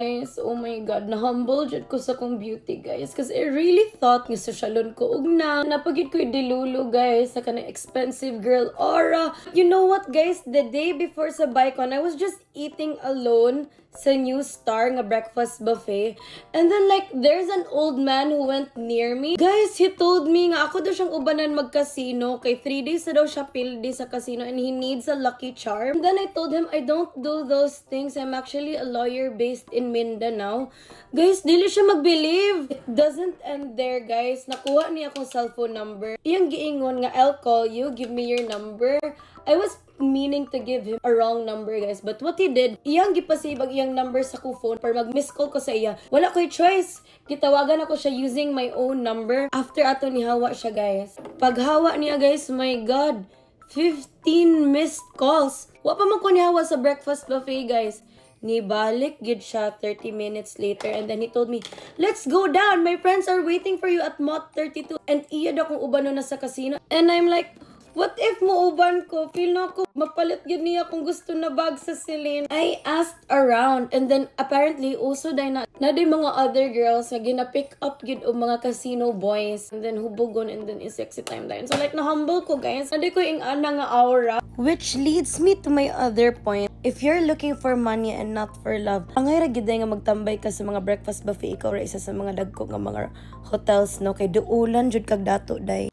Guys, oh my God, na-humble jud ko sa kong beauty, guys. Because I really thought nga sa salon ko, napagid ko dilulo, guys, sa kanang expensive girl aura. You know what, guys? The day before sa Bicon, I was just eating alone sa New Star nga breakfast buffet. And then, like, there's an old man who went near me. Guys, he told me nga ako daw siyang ubanan mag-casino. Kay 3 days na daw siya pildi sa casino and he needs a lucky charm. And then I told him, I don't do those things. I'm actually a lawyer based in Mindanao. Guys, dili siya mag-believe. It doesn't end there, guys. Nakuha niya akong cellphone number. Iyang giingon nga, I'll call you, give me your number. I was meaning to give him a wrong number, guys. But what he did, iyang gipasave ang iyang number sa ko phone para mag-miss call ko sa iya. Wala ko'y choice. Gitawagan ako siya using my own number. After ato ni hawa siya, guys. Paghawa niya, guys, my God, 15 missed calls. Wa pa man ko nihawa sa breakfast buffet, guys. Nibalik gid siya 30 minutes later and then he told me, let's go down. My friends are waiting for you at Mott 32. And iya daw kung uban na sa casino. And I'm like, what if mo uban ko? Feel na ako mapalit gid niya kung gusto na bag sa Celine. I asked around and then apparently also day na day mga other girls nga gina-pick up gid og mga casino boys and then hubugon and then is sexy time dine. So like na-humble ko, guys. Naday ko ing ana nga aura. Which leads me to my other point. If you're looking for money and not for love, angay ra gid nga magtambay ka sa mga breakfast buffet, ikaw ra isa sa mga dagko nga mga hotels, no, kay duulan jud kag dato day.